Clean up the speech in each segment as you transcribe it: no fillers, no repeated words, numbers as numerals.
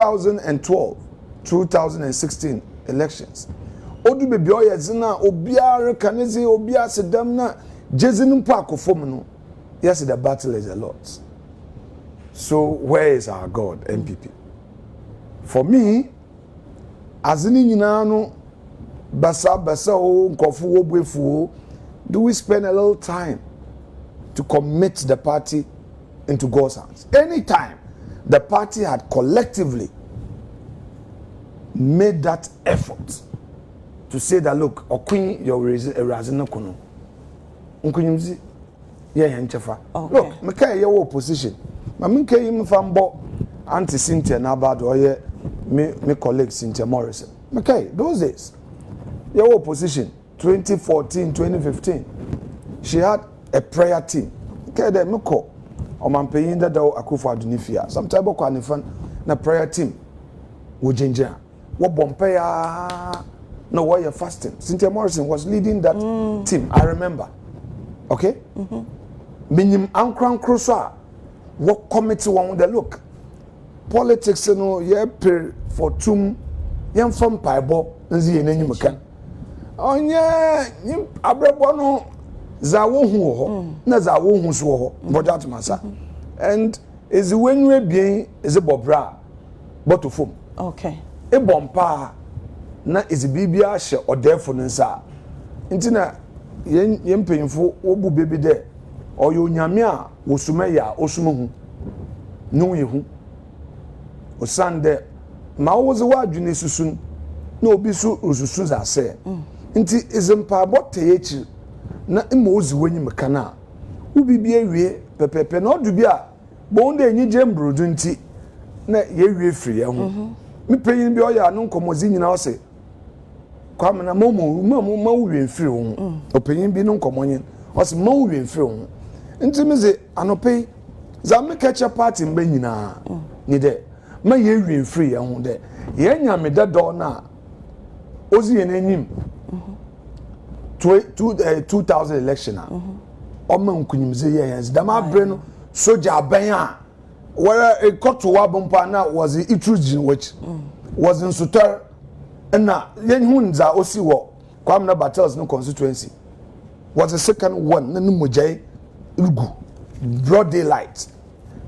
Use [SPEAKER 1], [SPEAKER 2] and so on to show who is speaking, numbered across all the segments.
[SPEAKER 1] 2012, 2016 elections. Odu bebi oye zina obiara kanezi obiara sedam na jezinu pa akofom no. Yes, the battle is a lot. So where is our God, MPP? For me, azini nyina no basa o nkofu wo buefu, do we spend a little time to commit the party into God's hands? Anytime the party had collectively made that effort to say that, look, Okun, your razino kono. Unkunyumzi, look, Mekaya your opposition. Maminke him fambo anti Cynthia Nabad or me colleague Cynthia Morrison. Mekay, those days, your opposition, 2014, 2015, she had a prayer team. Okay, the Meko. Or man paying that Akufa Dunifia. Sometimes Bokanifan na prayer team. Wujinja. What Bompaya no why you're fasting. Cynthia Morrison was leading that team. I remember. Okay? Minim Ankran Crusoe. What committee one with the look? Politics no ye pay for tum yam from Paibo nzi enyi meka. Onye abrabo no za wo hu ho na za wo hu so ho bodat masa and is when we bien is a bobra bottle foam.
[SPEAKER 2] Okay.
[SPEAKER 1] E bompa na is bibia hye odefo nsa ntina yen panyimfo obu bebi de oyo nyame a wosuma ya osuma hu no yehu osande ma woze wadwene susun na obi so osusu za se nti izimpa bote echi na imo ozi wanyi mekana ubibi ewie pepepe na odu bia bo nda enyi jembrudu nti na ye wie firi ho me panyin bi oya no nkomozi nyina ose kwam na ma wie firi ho opanyin bi no nkomonyin ose ma wie firi ho nti meze anope za me catch party mba nyina ni de ma ye wie firi ho de ye nya me dedo na ozi ye n'enyim 2000 election Oma nkunyimze yes dama breno soja abanya where a koto wabompa na was itrujin which was in Sutar na yen hunza osi wo kwamna battles no constituency was the second one na numujai lugu broad daylight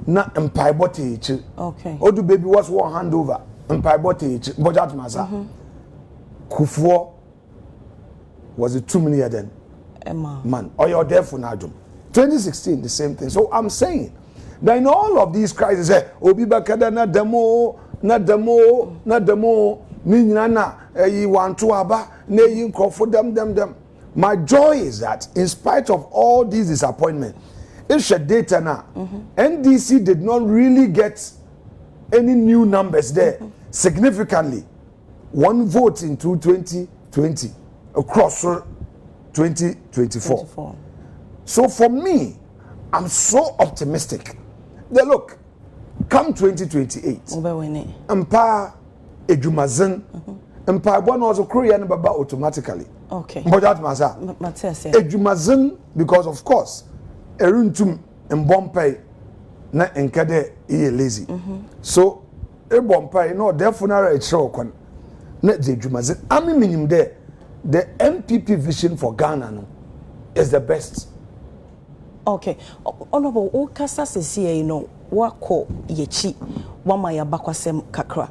[SPEAKER 1] na empaibote echi.
[SPEAKER 2] Okay.
[SPEAKER 1] Odu baby was one handover empaibote echi budget masa Kufuor was it 2 million then? Man, or you're there for Najum. 2016, the same thing. So I'm saying that in all of these crises, Obi Bakada na demo, Minyana, you want to aba, ne you call for them. My joy is that in spite of all these disappointments, it's a data now. NDC did not really get any new numbers there significantly. One vote in 2020. Across 2024. So for me, I'm so optimistic. That look, come 2028, Empire Ejumazin, Empire one was a Korean baba automatically.
[SPEAKER 2] Okay.
[SPEAKER 1] But that masa Ejumazin, because of course, Eruntum and Bompay na enkade e lazy. So e Bompay no definitely a show kon na Ejumazin. Ami minim there. The MPP vision for Ghana no, is the best.
[SPEAKER 2] Okay. Honorable, Okasa says no, wako yechi, wama ya bakwasem kakra.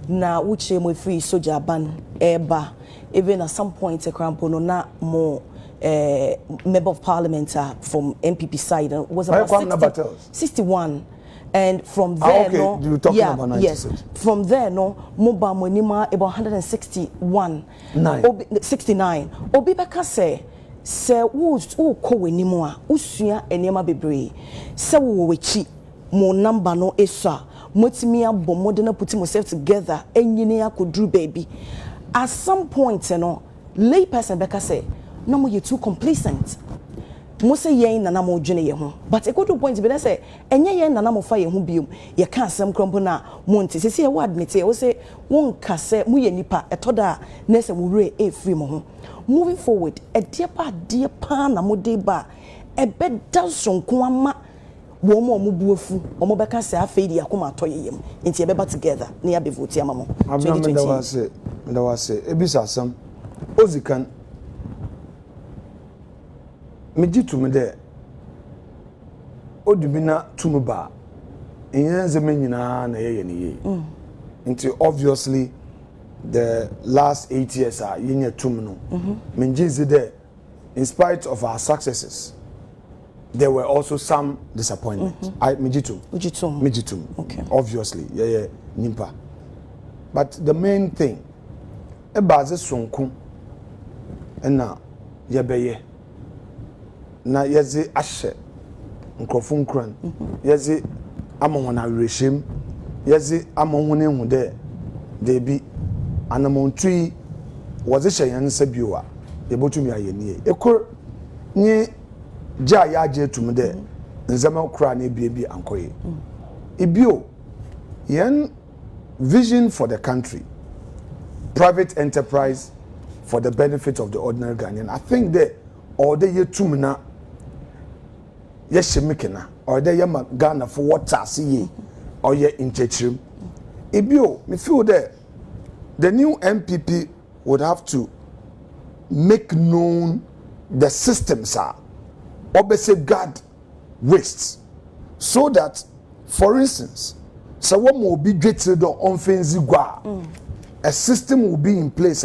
[SPEAKER 2] Na uche mwe free soja ban eba. Even at some point, a crampono na more member of parliament from MPP side was about 61. And from there,
[SPEAKER 1] okay.
[SPEAKER 2] no,
[SPEAKER 1] You're talking about 96.
[SPEAKER 2] Yes, from there, no, Moba Monima about 161, 69. Obi beka se wo ko wenimwa, usua enema bebre, se wo wechi, mo number no esa, motimi abom mo de na put myself together, enyine akodru baby. At some point, you know, lay person beka say, no more you too complacent. Mose yen na mo dwene ye ho but e go to point be na say enye yen na mo fa ye ho biom ye ka asem krompo na mo nti sese ye wo admit ye wo say won ka say mo ye nipa etoda na se mo re e free mo ho moving forward e dear pa na mo de ba e be da sonko ama wo mo buafu omo beka say afei di akoma atoyeyem nti e beba together na ya be vote amamo
[SPEAKER 1] 2020 me da say ebisa sam ozikan me jitu de odubina tumuba enyenze menyina na yeye ni ye nti obviously the last 8 years are yenye tum no menjizi there in spite of our successes there were also some disappointments. I Mijitum.
[SPEAKER 2] Okay.
[SPEAKER 1] Obviously, yeah, nimpa. But the main thing, e baze sonku, na yebeye, na yezi ashe, nkrofun kran, yezi amona reshem, yezi amone hude, debi, anamontui, wazisha yanse biwa, yebotum ya yeniye. Ekor nye ja ya je tumde nzama kra na bia ankoye ibio yen vision for the country, private enterprise for the benefit of the ordinary Ghanaian. I think that all the year tumna yeshemikena or the yama Ghana for what see or ye in chechrim ibio me feel that the new MPP would have to make known the systems are safeguard wastes so that, for instance, so what will be getting on Fenzigua, a system will be in place.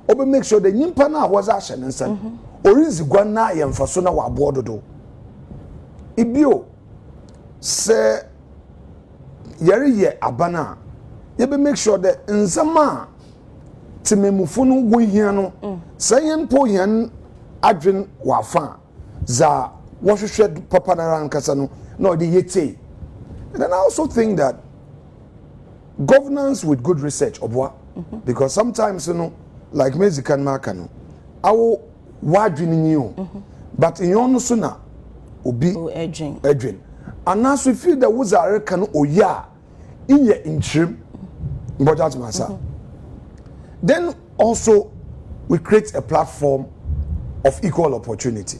[SPEAKER 1] Or make sure the Nimpana was action and son, or is Guana and Fasona wa bordo. Ibio say Yeri ye abana, you be make sure that in Zama Timemufunu Wihiano, saying Poyan Adrin Wafan. Za washushed papa na kasano no the yete. And then I also think that governance with good research obwa because sometimes like Mexican Markin awo wadwini you but in your no sooner obi edwin and now we feel that was a can oya in your interim but that's masa. Then also we create a platform of equal opportunity.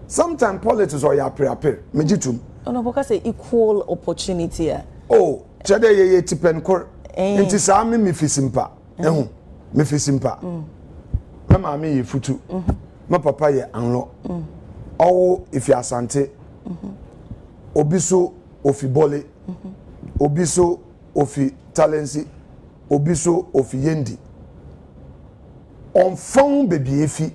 [SPEAKER 1] Sometimes politics are appear. Mejitum.
[SPEAKER 2] Oh no, because say equal opportunity.
[SPEAKER 1] Oh, chade ye tipen kor. Inti sa me fisimpa. Me fisimpa. Me mama ye futu. Me papa ye anlo. Oh, if you asante. Obiso ofi bole. Obiso ofi talensi. Obiso ofi yendi. On fond baby efi.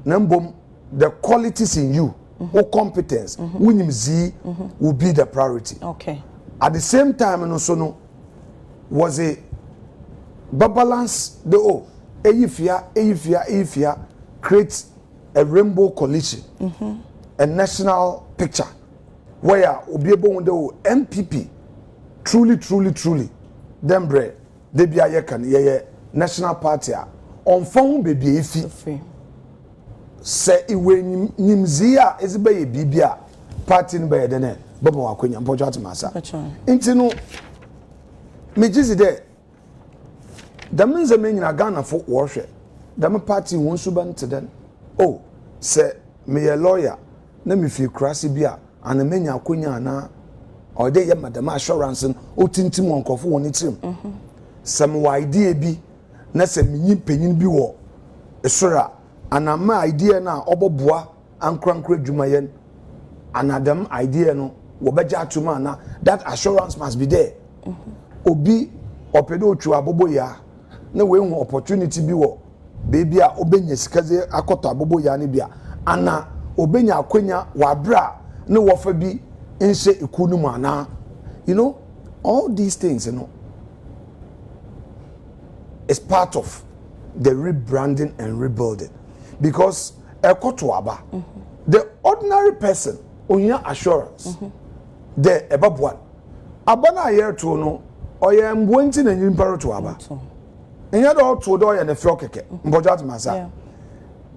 [SPEAKER 1] Nambom the qualities in you, or competence, winning Z will be the priority.
[SPEAKER 2] Okay.
[SPEAKER 1] At the same time, and also no was a balance the Eifia creates a rainbow coalition, a national picture where we'll be able to MPP truly them bre they be a yekan national party on phone baby ifi. Say iwe nimzia ezibe ye bibia party ni be dene bobo akwenya mpojo atmasa nti no mejizi de daminze menyina Ghana fo worhwe dam party won suba nteden oh say me a lawyer na me fi krasi bia ana menya akwenya na o de ye madam assurance o tintim wonkofo won tirim some idea bi na se menyi panyin bi wo esora ana ma idea na oboboa ankrankra dwumayen anadam idea no wobeja atuma na that assurance must be there obi opedo otu abobo ya na we hu opportunity bi wo baby a obenya sikaze akoto abobo ya ne bia ana obenya akwenya wabra na wofa bi ense ekunu mu ana you know all these things is part of the rebranding and rebuilding. Because the ordinary person onya assurance the above one abana year to no or ya mbwenti na nyimparo to aba enya do to do ya na fio keke mbojat masa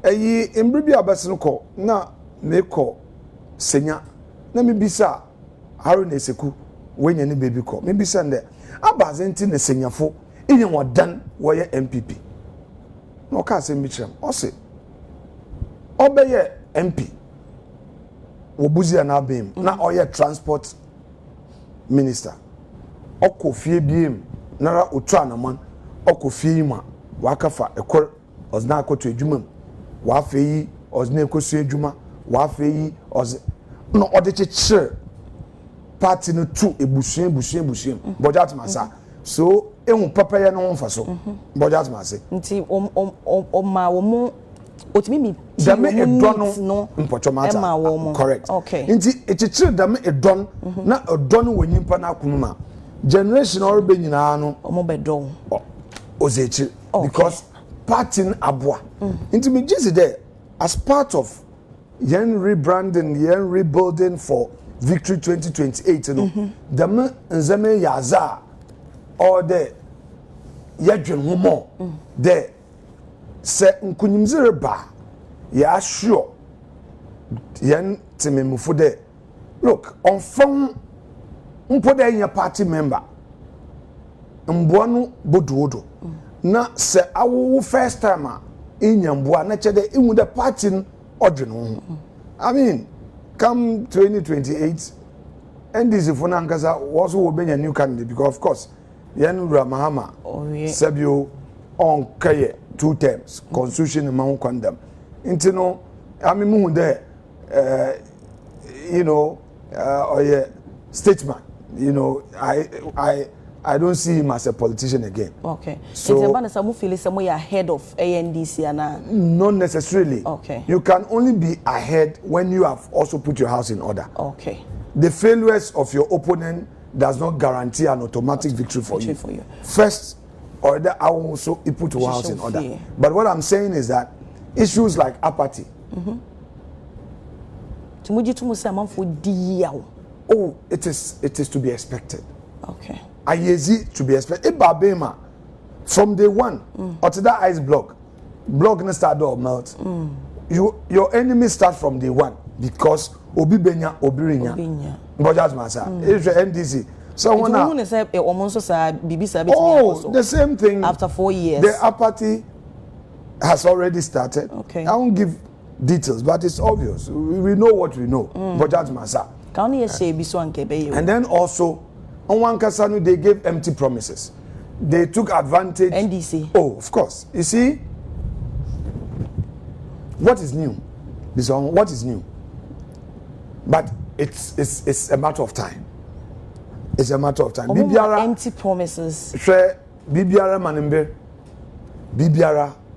[SPEAKER 1] eyi imbribi abasino ko na meko senya na mebisa haru na eseku wenya ne baby ko mebisa nde abazenti na senyafo inye wadan wo ya MPP no ka se mbicham o se obeye MP Wobuzi anabim na oye transport minister okofie biem nara otwa na man okofie ma wakafa ekor ozna akoto adwuma wa afeyi ozna ekosu adwuma wa afeyi oz no odecheche party no tu ebusuan budget masa so ehun papa ye no mfa so budget masa
[SPEAKER 2] nti ma wo mu otimi mi
[SPEAKER 1] dame edono mpocho mata correct
[SPEAKER 2] okay
[SPEAKER 1] nti echichire dame edon na edon wo nyimpa na akunuma generation or be nyina no
[SPEAKER 2] omo bedon
[SPEAKER 1] ozechi because party abua nti me just there as part of yen rebranding yen rebuilding for Victory 2028 no dame nzame yaza or the yadwen homo the se nkunyimzire ba ya sure yen tememufo de look on phone mpo de nya party member mboa no boduodo na se awo first time a enya mboa na chede ihu the party odwen ho I mean come 2028 NDC for nankasa also will be a new candidate because of course yen Ramahama Sabio on kaye 2 terms constitution man condemn into no I mean mu there you know or yeah statesman you know I don't see him as a politician again.
[SPEAKER 2] Okay. So you feel some way ahead of ANDC and
[SPEAKER 1] not necessarily.
[SPEAKER 2] Okay.
[SPEAKER 1] You can only be ahead when you have also put your house in order.
[SPEAKER 2] Okay.
[SPEAKER 1] The failures of your opponent does not guarantee an automatic victory for you. First, or that I will also put your house in order. Fear. But what I'm saying is that issues like apathy. Oh, it is to be expected.
[SPEAKER 2] Okay.
[SPEAKER 1] Ayezi to be expected. Ibabema from day one, or to that ice block no start or melt. Your enemy start from day one because obi benya obirinya. Bojas masa. It's the NDC. Someone now. Oh, the same thing.
[SPEAKER 2] After 4 years,
[SPEAKER 1] the apathy has already started.
[SPEAKER 2] Okay.
[SPEAKER 1] I won't give details, but it's obvious. We know what we know. Bojas masa. And then also. On one Kasanu, they gave empty promises. They took advantage.
[SPEAKER 2] NDC.
[SPEAKER 1] Oh, of course. You see, what is new? This one, what is new? But it's a matter of time. It's a matter of time.
[SPEAKER 2] Bibiara empty promises.
[SPEAKER 1] Bibiara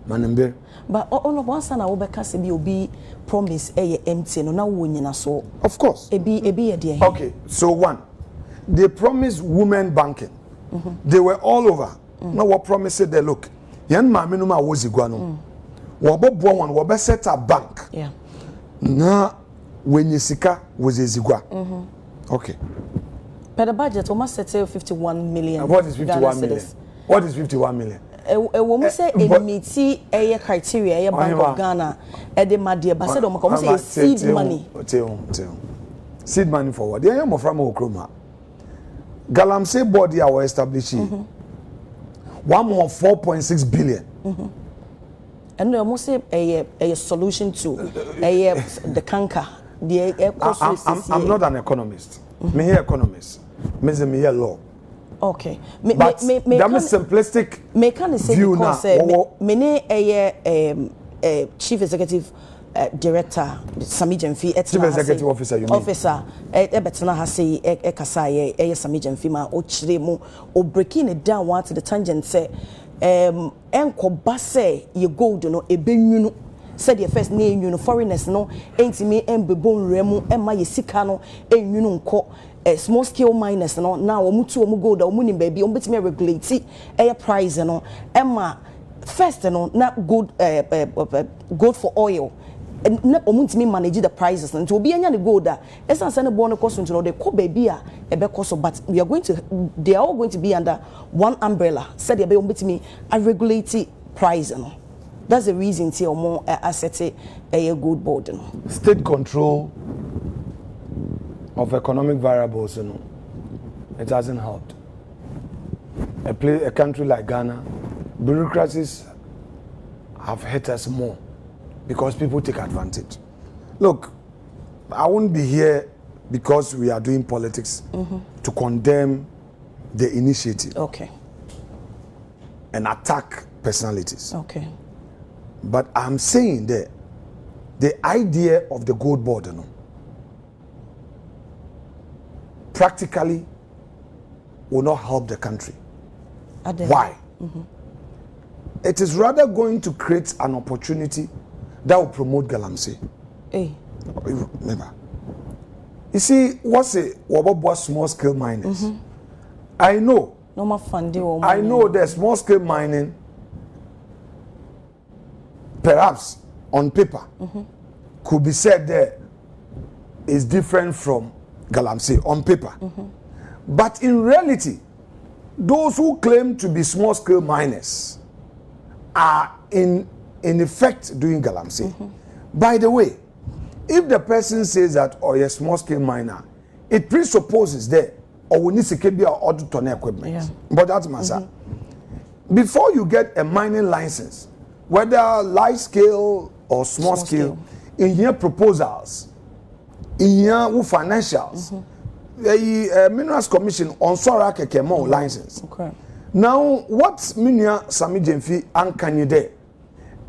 [SPEAKER 1] manembe.
[SPEAKER 2] But on one side, I will be promise empty. No, now we so.
[SPEAKER 1] Of course. Okay, so one. They promised women banking. They were all over. Now what promised they look. Yan ma minuma wozi guano. Wabo buwan wabe set a bank.
[SPEAKER 2] Yeah.
[SPEAKER 1] Na wenye sika wozi zigwa. Okay.
[SPEAKER 2] But the budget almost settle 51 million.
[SPEAKER 1] What is 51 million? What is 51 million?
[SPEAKER 2] When say emiti a criteria, a Bank of Ghana, at the Madia, but said on seed money.
[SPEAKER 1] Seed money for what? They are more from Okroma. Galamsey body are establishing 4.6 billion.
[SPEAKER 2] And we must say a solution to the canker.
[SPEAKER 1] I'm not an economist. Me here economist. Me here law.
[SPEAKER 2] Okay.
[SPEAKER 1] But that is simplistic.
[SPEAKER 2] Me can say
[SPEAKER 1] view
[SPEAKER 2] because me chief executive director Sami Jemfi
[SPEAKER 1] chief executive officer you mean
[SPEAKER 2] officer betena ha say kasa ye Sami Jemfi ma o chire mu o breaking it down one to the tangent say enko ba say ye gold no ebenwunu said the first na enwunu foreigners no entimi embebon remu emma ye sika no enwunu nko small scale miners no na wo mutu wo gold wo ni baby wo betimi regulate price no emma first no na gold for oil na omuntimi manage the prices and obi anya the gold a esan say ne born cost no dey ko baby a ebe cost but we are going to they are all going to be under one umbrella said ebe ombetimi a regulate price no that's the reason say omo asset a gold board no
[SPEAKER 1] state control of economic variables you know it hasn't helped a country like Ghana bureaucracies have hit us more because people take advantage. Look, I won't be here because we are doing politics to condemn the initiative.
[SPEAKER 2] Okay.
[SPEAKER 1] And attack personalities.
[SPEAKER 2] Okay.
[SPEAKER 1] But I'm saying that the idea of the gold board, you know, practically will not help the country. Why? It is rather going to create an opportunity that will promote Galamsey.
[SPEAKER 2] Hey.
[SPEAKER 1] Remember. You see, what's a small scale miners? I know. I know that small scale mining, perhaps on paper, could be said that is different from Galamsey on paper. But in reality, those who claim to be small scale miners are in effect doing Galamsey. By the way, if the person says that or a small scale miner, it presupposes that or we need to keep your order ton equipment. Yeah. But that's my before you get a mining license, whether large scale or small scale, in your proposals, in your financials, the Minerals Commission on Sora Kekemo license. Okay. Now, what Minya Sami Jemfi and can you there?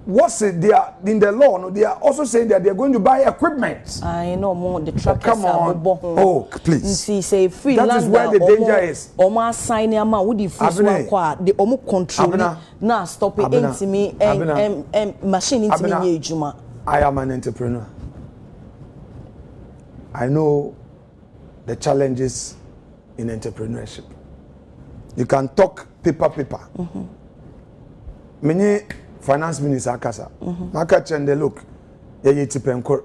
[SPEAKER 1] What's it? They are in the law. No, they are also saying that they are going to buy equipment.
[SPEAKER 2] I know more. The truckers
[SPEAKER 1] come on. Oh, please.
[SPEAKER 2] See, say free
[SPEAKER 1] that is where the danger is.
[SPEAKER 2] Oma sign ya ma. Would you free the omo control? Now stop it. Into me machine into me juma.
[SPEAKER 1] I am an entrepreneur. I know the challenges in entrepreneurship. You can talk paper. Many finance minister akasa. Maka chende look. Ye tipenkor.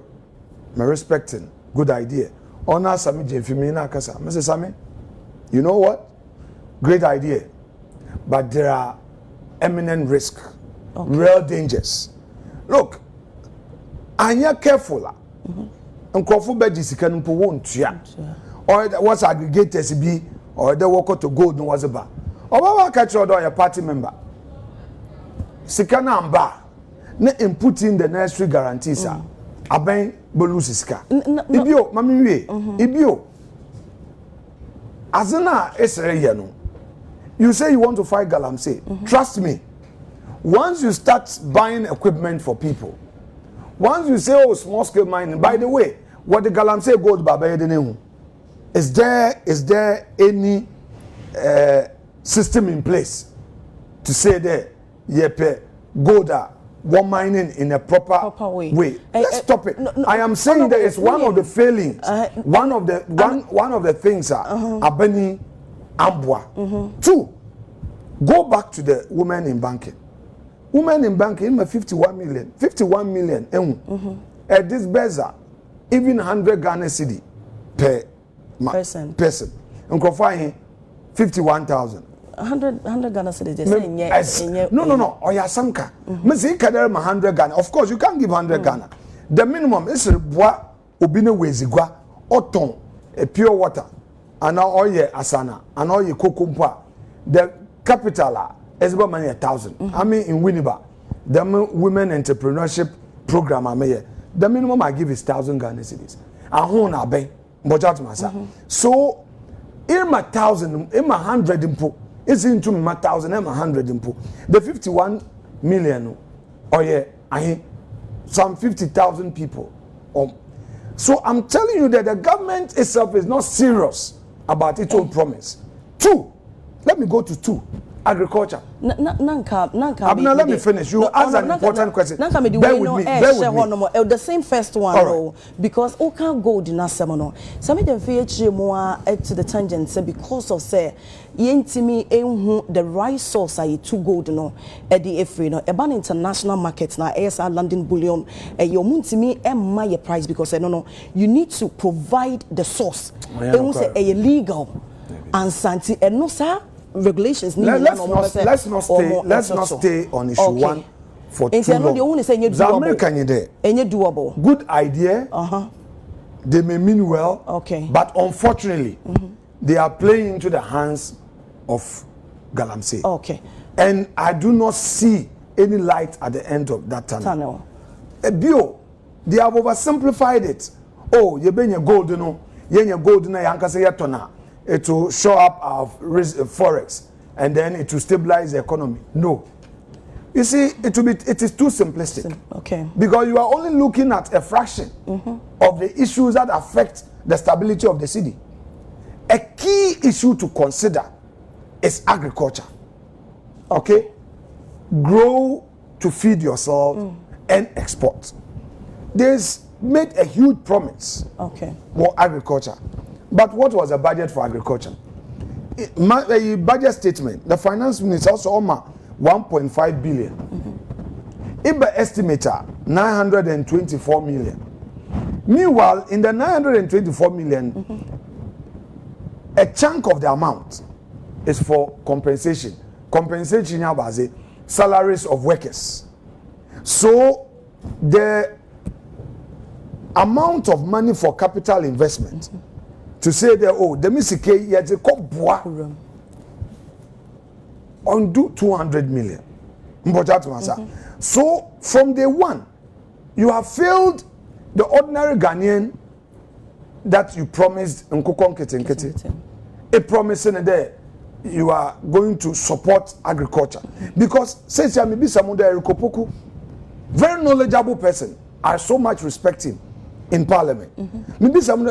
[SPEAKER 1] Me respecting. Good idea. Honor Sami Jemfimi na akasa. Mr. Sami, you know what? Great idea. But there are eminent risk. Real dangers. Look, anya careful. Nkrofo beji sika no po won't ya. Or what's aggregators be or the worker to gold no was about. Or what catch your party member. Sika na amba na input in the necessary guarantees aben bolus sika. Ibio mami wie. Ibio. Azana esere ye no. You say you want to fight Galamsey. Trust me. Once you start buying equipment for people, once you say, oh, small scale mining, by the way, what the Galamsey gold baba is there any system in place to say that yepe gold one mining in a proper way? Let's stop it. I am saying that it's one of the failings, one of the things abeni ambwa. Two, go back to the women in banking. Women in banking, 51 million. At this bazaar, even 100 Ghana cedi per person. And confine 51,000.
[SPEAKER 2] 100 Ghana cedi.
[SPEAKER 1] No. Oya samka. Me say kadere 100 Ghana. Of course, you can't give 100 Ghana. The minimum is bois obine wezigwa oton a pure water. And now oye asana. And oye kokumpa. The capital is about money 1,000. I mean in Winneba, the women entrepreneurship program the minimum I give is 1,000 Ghana cedis. I hone abe, budget masa. So in my 1,000, in my 100 impo, it's into my 1,000, in my 100 impo. The 51 million, I some 50,000 people. So I'm telling you that the government itself is not serious about its own promise. Two, let me go to two. Agriculture.
[SPEAKER 2] Abna,
[SPEAKER 1] let me finish. You ask an important question. Bear with me.
[SPEAKER 2] The same first one, right. Because o can't go in that seminar. Some of them feel more to the tangent because of say yentimi the right source are to gold no at the free no about international markets na ASR London bullion your muntimi my price because no you need to provide the source. Say illegal and santi and no sir. Regulations.
[SPEAKER 1] Let's not stay on issue one for too long. The American
[SPEAKER 2] doable.
[SPEAKER 1] Good idea. They may mean well.
[SPEAKER 2] Okay.
[SPEAKER 1] But unfortunately, they are playing into the hands of Galamsey.
[SPEAKER 2] Okay.
[SPEAKER 1] And I do not see any light at the end of that tunnel. They have oversimplified it. oh, you bring your gold, your gold na yankasa yetona. It will show up our forex and then it will stabilize the economy. No. You see, it is too simplistic.
[SPEAKER 2] Okay.
[SPEAKER 1] Because you are only looking at a fraction of the issues that affect the stability of the city. A key issue to consider is agriculture. Okay? Grow to feed yourself and export. There's made a huge promise for agriculture. But what was the budget for agriculture? A budget statement, the finance minister also on 1.5 billion. IBA estimator 924 million. Meanwhile, in the 924 million, a chunk of the amount is for compensation. Compensation was salaries of workers. So the amount of money for capital investment to say that, oh, the misike yet undo 200 million. So from day one, you have failed the ordinary Ghanaian that you promised in Nkete. A promising that you are going to support agriculture. Because since I may be someone there, very knowledgeable person, I so much respect him in parliament. Maybe someone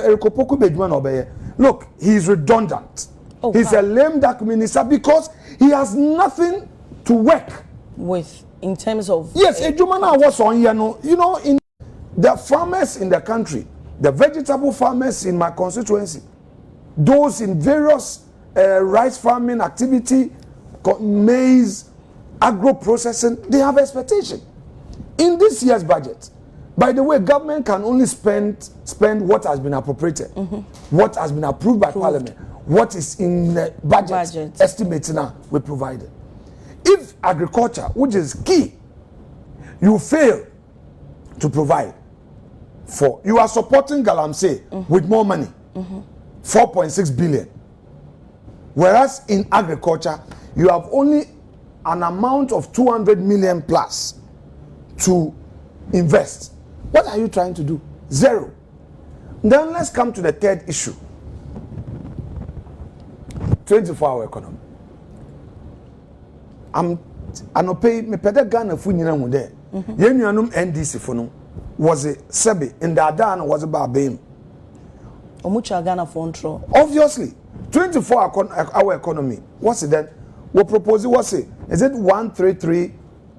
[SPEAKER 1] look, he is redundant. He's a lame duck minister because he has nothing to work
[SPEAKER 2] with in terms of.
[SPEAKER 1] Yes, a Jumana was on here. You know, in the farmers in the country, the vegetable farmers in my constituency, those in various rice farming activity, maize, agro processing, they have expectation. In this year's budget, by the way, government can only spend what has been appropriated, what has been approved by Parliament, what is in the budget. Estimates now we provided. If agriculture, which is key, you fail to provide for, you are supporting Galamsey with more money, 4.6 billion. Whereas in agriculture, you have only an amount of 200 million plus to invest. What are you trying to do? Zero. Then let's come to the third issue. 24-hour economy. I'm pay me pede Ghana fu nyina hu de. Ye nuanum NDC fu no was a sebi in the adan was about beam.
[SPEAKER 2] Omucha Ghana for control.
[SPEAKER 1] Obviously, 24-hour economy. What's it then? We propose what's it? Is it 133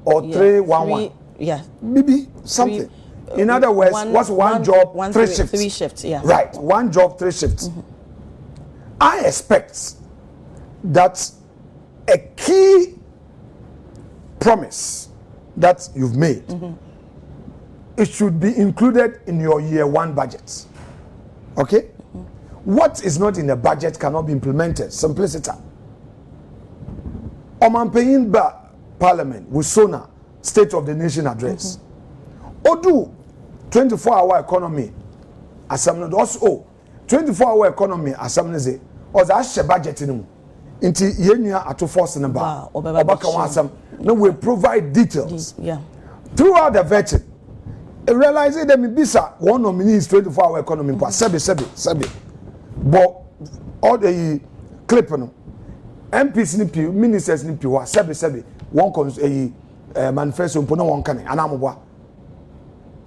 [SPEAKER 1] or 311?
[SPEAKER 2] Yeah.
[SPEAKER 1] Maybe something. In other words, what's one job, three shifts?
[SPEAKER 2] 3 shifts, yeah.
[SPEAKER 1] Right, one job, 3 shifts. I expect that a key promise that you've made, it should be included in your year one budget. Okay? What is not in the budget cannot be implemented. Simplicity. Oman paying Parliament with SONA, State of the Nation address. Odu 24-hour economy assembly also 24-hour economy assembly or that budget in into yenya ato force number obaka wansam no we provide details throughout the vetting. Realizing that bisa one nominee is 24-hour economy but sebi but all the clip no MPs ni piu ministers ni piu sebi one manifesto mpo no one kan anamobwa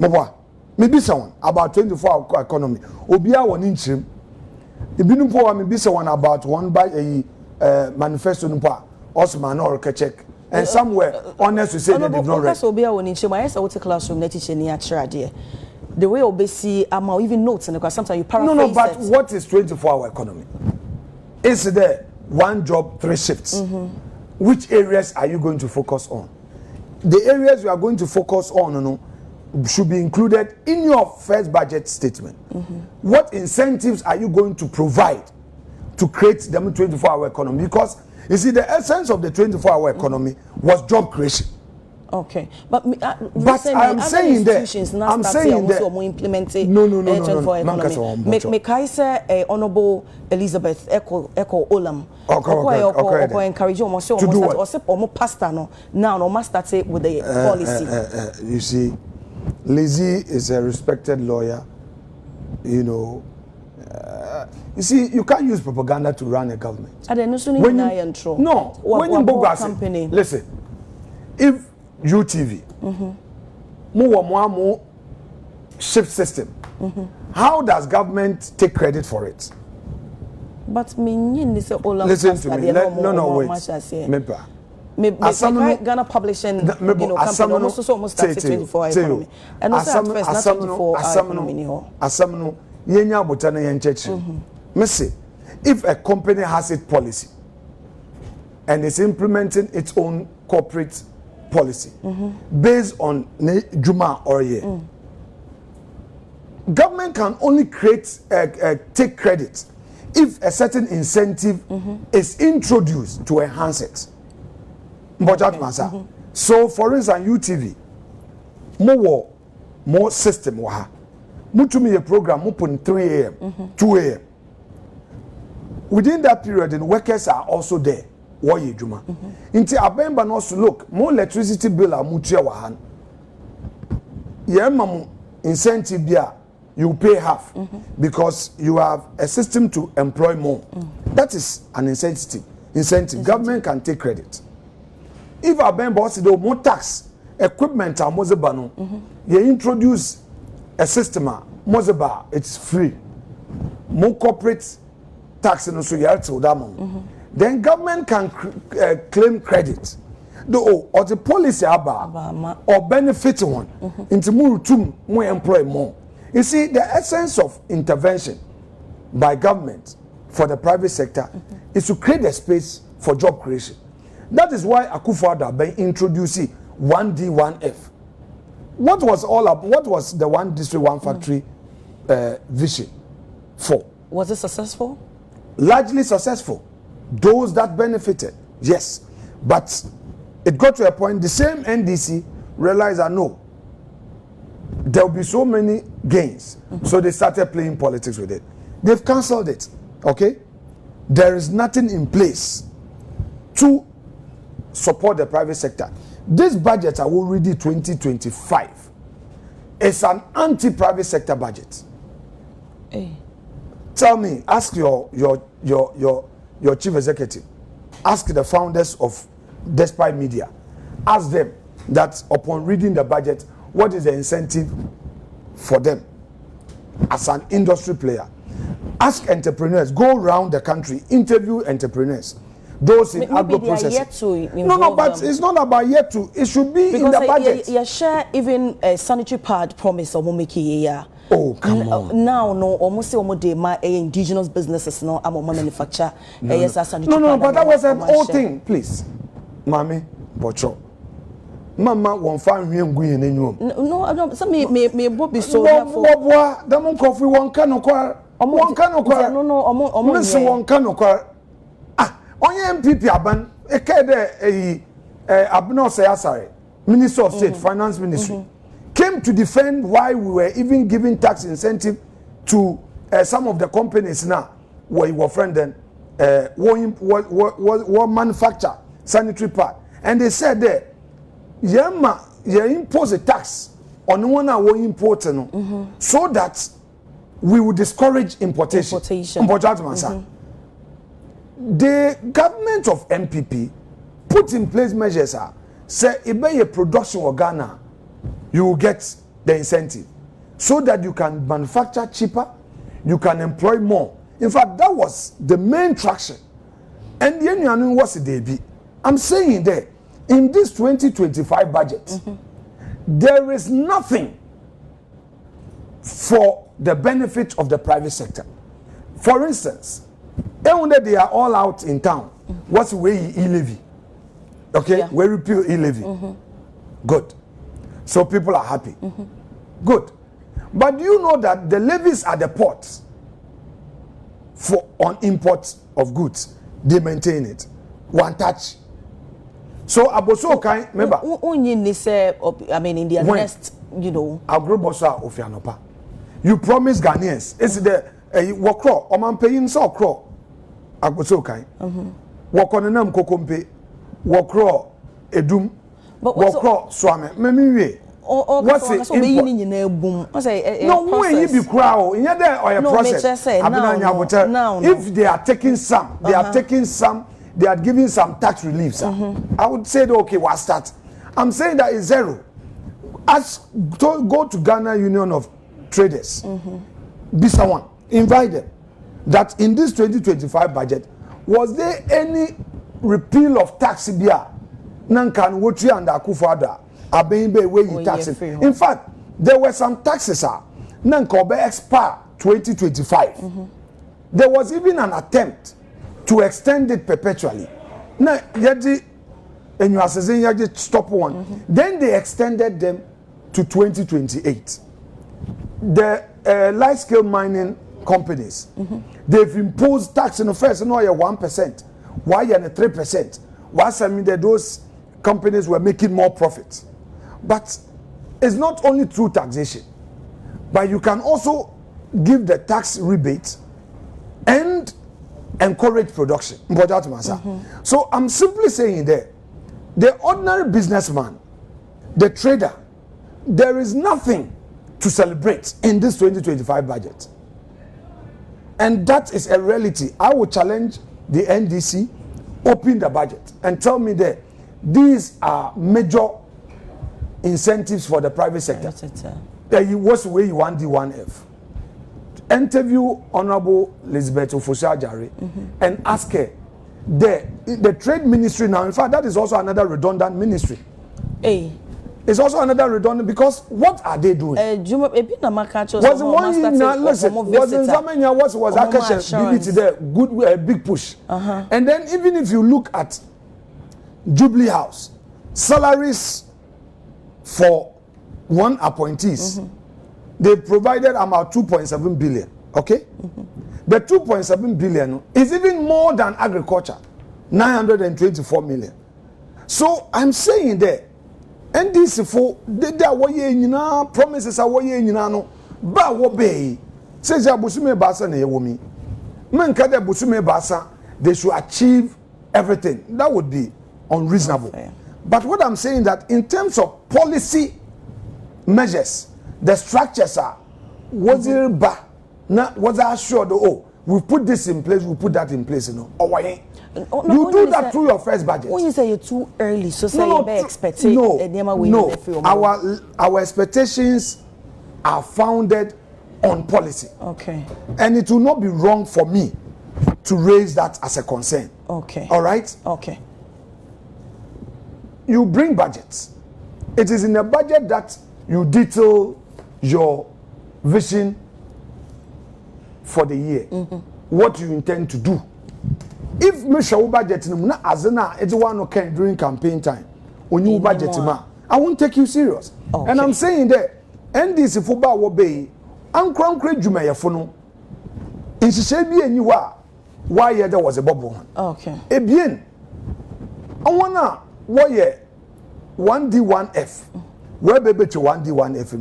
[SPEAKER 1] mobwa me bisa one about 24-hour economy obia won nchim ebinu mpo wa me bisa one about one by manifesto mpo Osman or check and somewhere honest to say they did not read.
[SPEAKER 2] So obia won nchim I say what classroom na teacher ni achira de the way obesi ama even notes because sometimes you paraphrase.
[SPEAKER 1] No, but what is 24-hour economy? Is there one job, 3 shifts? Which areas are you going to focus on? The areas you are going to focus on should be included in your first budget statement. What incentives are you going to provide to create the 24-hour economy? Because you see, the essence of the 24-hour economy was job creation.
[SPEAKER 2] Okay, but
[SPEAKER 1] I'm saying that I'm saying that no.
[SPEAKER 2] Me say Honorable Elizabeth Echo Olam. Okay. Encourage you to pastor no now no master say with the policy.
[SPEAKER 1] You see, Lizzie is a respected lawyer you know, you see, you can't use propaganda to run a government.
[SPEAKER 2] No,
[SPEAKER 1] when you go company. Listen, if UTV, more shift system, how does government take credit for it?
[SPEAKER 2] But
[SPEAKER 1] listen to me. Wait.
[SPEAKER 2] Ghana publishing, company almost started 24 economy. And also at first, not 24 economy.
[SPEAKER 1] If a company has its policy and is implementing its own corporate policy based on Juma or year, government can only take credit if a certain incentive is introduced to enhance it. So, for instance, UTV, more system mutumi a program open 3 a.m. 2 a.m. Within that period, the workers are also there. Inti abemba no so look, more electricity bill are mutia wahan. Mamu incentive bia, you pay half because you have a system to employ more. That is an incentive. Government can take credit. If abemba also do more tax equipment are mozebano, you introduce a system mozeba, it's free. More corporate tax and so you then government can claim credit. Or the policy or benefit one into more employ more. You see, the essence of intervention by government for the private sector is to create a space for job creation. That is why Akufo-Addo been introducing 1D, 1F. What was the one district, one factory vision for?
[SPEAKER 2] Was it successful?
[SPEAKER 1] Largely successful. Those that benefited, yes. But it got to a point, the same NDC realized that no, there will be so many gains. So they started playing politics with it. They've cancelled it, okay? There is nothing in place to support the private sector. This budget, I will read it 2025. It's an anti-private sector budget.
[SPEAKER 2] Hey.
[SPEAKER 1] Tell me, ask your chief executive, ask the founders of Despite Media, ask them that upon reading the budget, what is the incentive for them as an industry player? Ask entrepreneurs, go around the country, interview entrepreneurs. Those in agro processing. No, but it's not about yet to. It should be because in the budget.
[SPEAKER 2] You share even a sanitary pad promise or make
[SPEAKER 1] Oh, come on.
[SPEAKER 2] Now, no, almost almost my indigenous businesses, no, I'm a manufacturer.
[SPEAKER 1] No, but that was an old thing, please. Mommy, Bocho. Mama won't find me going in you.
[SPEAKER 2] No, some me be so.
[SPEAKER 1] The monk coffee one can acquire. One can acquire. No, one can acquire. Onye MPP aban ekede Abno Sayasare, Minister of State, Finance Ministry, came to defend why we were even giving tax incentive to some of the companies now where you were friend then what manufacture sanitary pad, and they said that you impose a tax on one hour importing so that we would discourage importation. The government of MPP put in place measures say if a production of Ghana, you will get the incentive so that you can manufacture cheaper, you can employ more. In fact, that was the main traction. And the end was the day. I'm saying that in this 2025 budget, there is nothing for the benefit of the private sector. For instance, they are all out in town. What's way e-levy? Okay, we repeal e-levy. Good. So people are happy. Good. But do you know that the levies at the ports on imports of goods, they maintain it. One touch. So Aboso Kai, remember?
[SPEAKER 2] I mean, in the next, you know.
[SPEAKER 1] Agrobosa Ofianopa. You promise Ghanaians. It's the Wakro, Oman paying so craw. Aboso Kai. Wakonenam Kokompe, Wakro, Edum, Wakro, Swame, Memi. what's it no when you be crowd in there or a process if they are taking some they are taking some they are giving some tax reliefs I would say okay what's that I'm saying that is zero go to Ghana Union of Traders be someone invite them that in this 2025 budget was there any repeal of tax bia nankan wotri and Akufo-Addo abembe where you tax it. In fact there were some taxes nanka obe expire 2025 there was even an attempt to extend it perpetually na yedi enyu asese yedi stop one then they extended them to 2028 the large scale mining companies they've imposed tax in the first no 1% why you 3% why some that those companies were making more profits but it's not only through taxation but you can also give the tax rebate and encourage production so I'm simply saying that the ordinary businessman the trader there is nothing to celebrate in this 2025 budget and that is a reality. I will challenge the NDC open the budget and tell me that these are major incentives for the private sector. What's the way you want D1F? Interview Honorable Elizabeth Ofosha-Ajare and ask her the trade ministry now. In fact, that is also another redundant ministry. It's also another redundant because what are they doing? Was the one listen? Was in Zamania was Akasha BBT there good big push, and then even if you look at Jubilee House salaries for one appointees, they provided about 2.7 billion. Okay, the 2.7 billion is even more than agriculture, 924 million. So I'm saying that. And this for the promises are no ba wo be says Abusume Basa na yewomi man ka de Abusume Basa they should achieve everything that would be unreasonable but what I'm saying that in terms of policy measures the structures are was it ba na was assured we put this in place we put that in place you do that through your first budget.
[SPEAKER 2] When you say you're too early, so say you be expecting
[SPEAKER 1] our expectations are founded on policy.
[SPEAKER 2] Okay.
[SPEAKER 1] And it will not be wrong for me to raise that as a concern.
[SPEAKER 2] Okay.
[SPEAKER 1] All right?
[SPEAKER 2] Okay.
[SPEAKER 1] You bring budgets. It is in the budget that you detail your vision for the year. What you intend to do. If me show budget na azena it's one okay during campaign time when you budget ma I won't take you serious. Okay. And I'm saying that NDC for ba wo be ankrankra dwumayefo no insise bi enyi wa why there was a bubble.
[SPEAKER 2] Okay.
[SPEAKER 1] Ebien awona wo ye 1D1F where be to 1D1F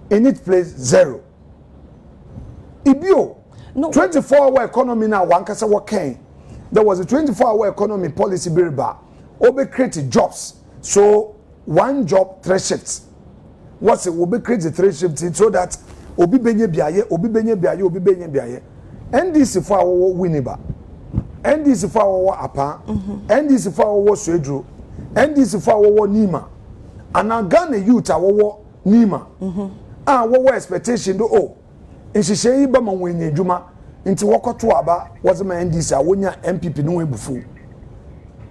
[SPEAKER 1] in its place 0 ibio no 24-hour economy now one kasa wo kan there was a 24-hour economy policy bill obe create jobs so one job 3 shifts what's it obe create 3 shifts so that obi benye biaye NDC for our winiba NDC for our apa NDC for our swedro NDC for our nima and Ghana youth our nima our expectation do nhihye ba ma wenye dwuma nti wokoto aba was my NDC awonya MPP no ebufu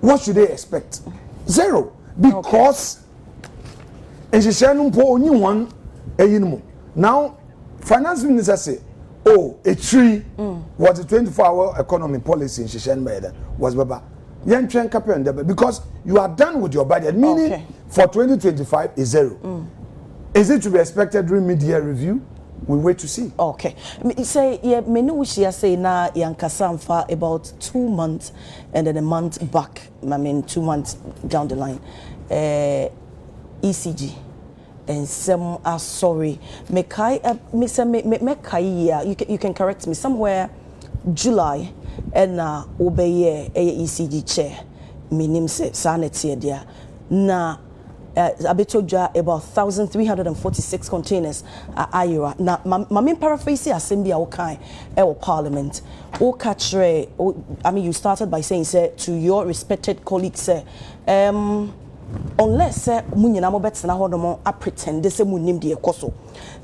[SPEAKER 1] what should they expect 0 because nhihye no mpo onyi one eyinmu now finance minister say a tree was a 24-hour economy policy in Shishen was baba yen tren kapel ndebe because you are done with your budget meaning for 2025 is 0 is it to be expected during mid-year review? We wait to see. Okay.
[SPEAKER 2] Say many wish ya say na yankasa for about 2 months and then a month back. I mean 2 months down the line. ECG and some are sorry. You can correct me somewhere July and na obeye ECG chair. Minim say sanity there. Na abetodwa about 1,346 containers ayira na mame paraphrase assembly a wokan e parliament o katre I mean you started by saying say to your respected colleagues say unless munyina mo betena hodomo a pretend say munim de ekoso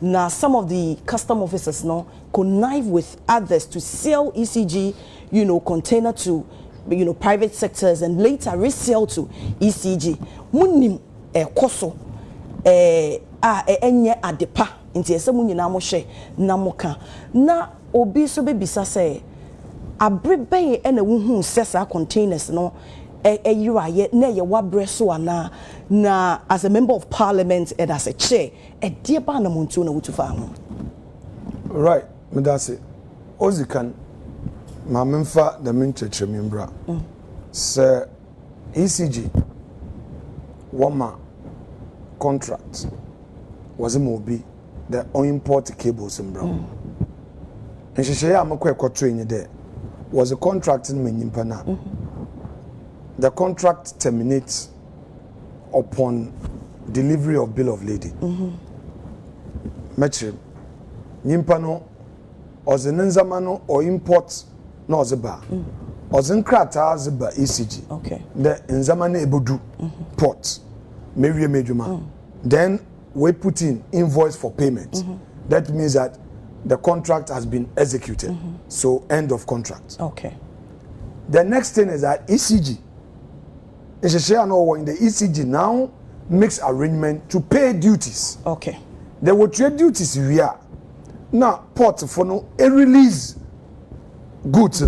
[SPEAKER 2] na some of the custom officers no connive with others to sell ECG container to private sectors and later resell to ECG munim ekoso enye adepa nti ese munyina mo hwe na mo ka na obi so bebisa say abreben e na wuhu sesa containers no yiraye na ye wabre so ana na as a member of parliament and as a chair die ba na muntu na wutu fa ho
[SPEAKER 1] right me da say ozikan ma memfa the mincheche membra say ECG wama contract was a mobi the import cables in brown and she say am kwa train there was a contract in Menyimpana. The contract terminates upon delivery of bill of lading. Metrim Nyimpano or the Nenzamano or import no zeba or Zenkrata zeba ECG.
[SPEAKER 2] Okay.
[SPEAKER 1] The Nzamane Ebudu port Mary Mejuma. Then we put in invoice for payment. That means that the contract has been executed. So end of contract.
[SPEAKER 2] Okay.
[SPEAKER 1] The next thing is that ECG. In the ECG now makes arrangement to pay duties.
[SPEAKER 2] Okay.
[SPEAKER 1] There were trade duties we are. Now port for no a release goods.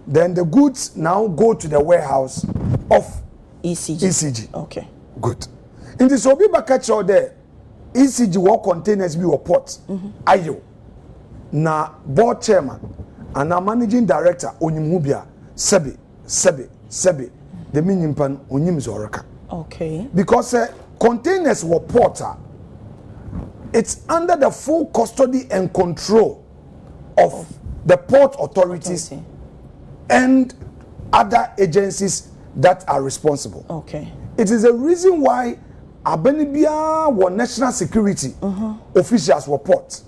[SPEAKER 1] Then the goods now go to the warehouse of ECG.
[SPEAKER 2] Okay.
[SPEAKER 1] Good. In this obi catch out there, ECG what containers be port. Ayo. Na board chairman and our managing director Onyimhubia Sebi. The minimpan onyim zoraka.
[SPEAKER 2] Okay.
[SPEAKER 1] Because containers were porter. It's under the full custody and control of the port authorities and other agencies that are responsible.
[SPEAKER 2] Okay.
[SPEAKER 1] It is a reason why Abenibia were national security officials were port.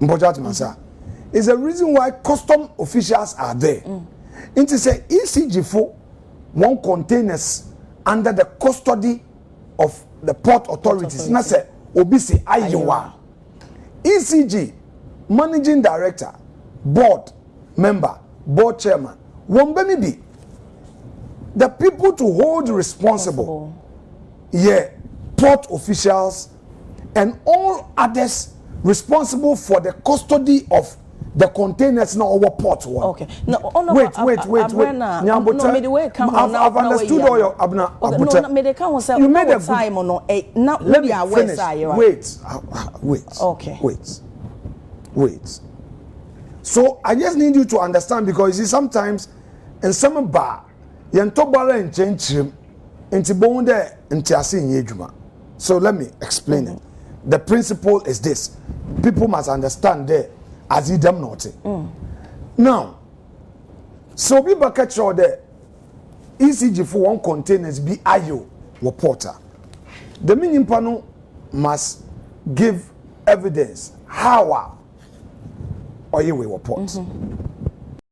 [SPEAKER 1] It's a reason why custom officials are there. It is a ECG for one containers under the custody of the port authorities. Na say obisi Iowa. ECG managing director, board member, board chairman. One be the people to hold responsible. Yeah, port officials and all others responsible for the custody of the containers now over port one.
[SPEAKER 2] Okay. No,
[SPEAKER 1] wait. I've understood all your abna. You made a
[SPEAKER 2] time or no?
[SPEAKER 1] Let me finish. Wait.
[SPEAKER 2] Okay.
[SPEAKER 1] Wait. So I just need you to understand because you see sometimes in some bar, you talk about and change him into bone there into in yejuma. So let me explain it. The principle is this: people must understand there. As he damn naughty. Now, so we back at the ECG for one containers be IO or porter. The minimum panel must give evidence how or you will port.